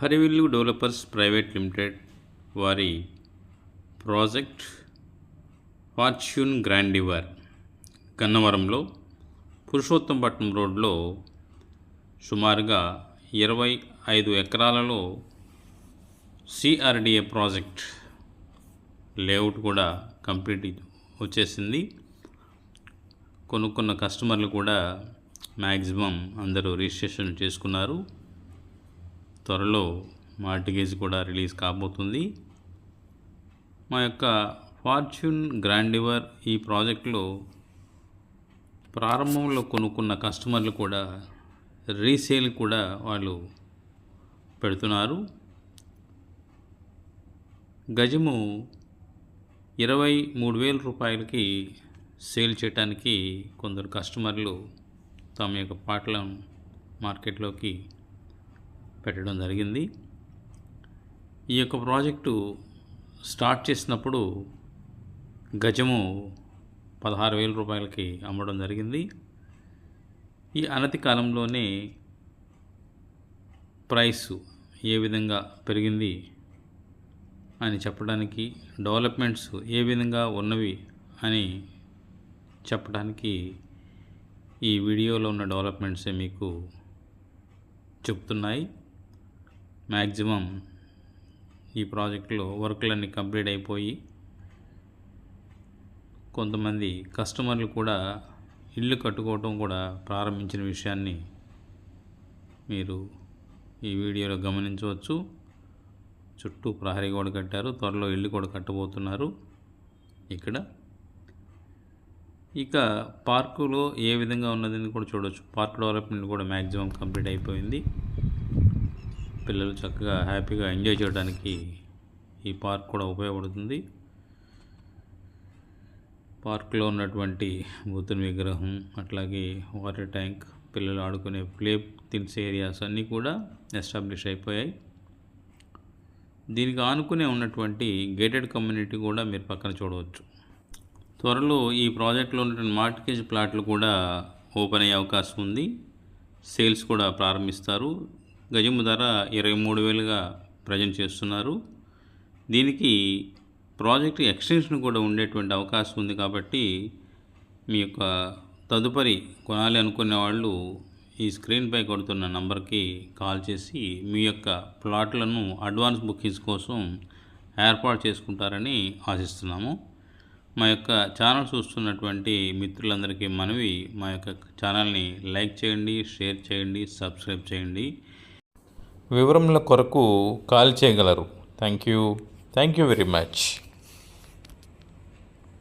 హరివిల్లు developers private limited వారి project fortune గ్రాండివర్ గన్నవరంలో పురుషోత్తంపట్నం రోడ్లో సుమారుగా 25 ఎకరాలలో సిఆర్డిఏ ప్రాజెక్ట్ లేఅవుట్ కూడా కంప్లీట్ వచ్చేసింది. కొనుక్కున్న కస్టమర్లు కూడా మ్యాక్సిమం అందరూ రిజిస్ట్రేషన్ చేసుకున్నారు. త్వరలో మార్టిగేజ్ కూడా రిలీజ్ కాబోతుంది. మా యొక్క ఫార్చ్యూన్ గ్రాండివర్ ఈ ప్రాజెక్టులో ప్రారంభంలో కొనుక్కున్న కస్టమర్లు కూడా రీసేల్ కూడా వాళ్ళు పెడుతున్నారు. గజము 23,000 రూపాయలకి సేల్ చేయడానికి కొందరు కస్టమర్లు తమ యొక్క పాటలను మార్కెట్లోకి పెట్టడం జరిగింది. ఈ యొక్క ప్రాజెక్టు స్టార్ట్ చేసినప్పుడు గజము 16,000 రూపాయలకి అమ్మడం జరిగింది. ఈ అనతి కాలంలోనే ప్రైసు ఏ విధంగా పెరిగింది అని చెప్పడానికి, డెవలప్మెంట్స్ ఏ విధంగా ఉన్నవి అని చెప్పడానికి ఈ వీడియోలో ఉన్న డెవలప్మెంట్సే మీకు చెప్తున్నాయి. మ్యాక్సిమం ఈ ప్రాజెక్టులో వర్క్లన్నీ కంప్లీట్ అయిపోయి కొంతమంది కస్టమర్లు కూడా ఇల్లు కట్టుకోవటం కూడా ప్రారంభించిన విషయాన్ని మీరు ఈ వీడియోలో గమనించవచ్చు. చుట్టూ ప్రహరీ గోడ కట్టారు. త్వరలో ఇల్లు కూడా కట్టబోతున్నారు. ఇక్కడ ఇక పార్కులో ఏ విధంగా ఉన్నదని కూడా చూడవచ్చు. పార్క్ డెవలప్మెంట్ కూడా మ్యాక్సిమం కంప్లీట్ అయిపోయింది. పిల్లలు చక్కగా హ్యాపీగా ఎంజాయ్ చేయడానికి ఈ పార్క్ కూడా ఉపయోగపడుతుంది. పార్క్లో ఉన్నటువంటి బుద్ధుని విగ్రహం, అట్లాగే వాటర్ ట్యాంక్, పిల్లలు ఆడుకునే ప్లే థింగ్స్ ఏరియాస్ అన్నీ కూడా ఎస్టాబ్లిష్ అయిపోయాయి. దీనికి ఆనుకునే ఉన్నటువంటి గేటెడ్ కమ్యూనిటీ కూడా మీరు పక్కన చూడవచ్చు. త్వరలో ఈ ప్రాజెక్టులో ఉన్నటువంటి మార్టిగేజ్ ప్లాట్లు కూడా ఓపెన్ అయ్యే అవకాశం ఉంది. సేల్స్ కూడా ప్రారంభిస్తారు. గజము ధర 23,000గా ప్రజెంట్ చేస్తున్నారు. దీనికి ప్రాజెక్ట్ ఎక్స్టెన్షన్ కూడా ఉండేటువంటి అవకాశం ఉంది. కాబట్టి మీ యొక్క తదుపరి కొనాలి అనుకునే వాళ్ళు ఈ స్క్రీన్పై కొడుతున్న నంబర్కి కాల్ చేసి మీ యొక్క ప్లాట్లను అడ్వాన్స్ బుకింగ్స్ కోసం ఏర్పాటు చేసుకుంటారని ఆశిస్తున్నాము. మా యొక్క ఛానల్ చూస్తున్నటువంటి మిత్రులందరికీ మనవి, మా యొక్క ఛానల్ని లైక్ చేయండి, షేర్ చేయండి, సబ్స్క్రైబ్ చేయండి. వివరముల కొరకు కాల్ చేయగలరు. Thank you very much.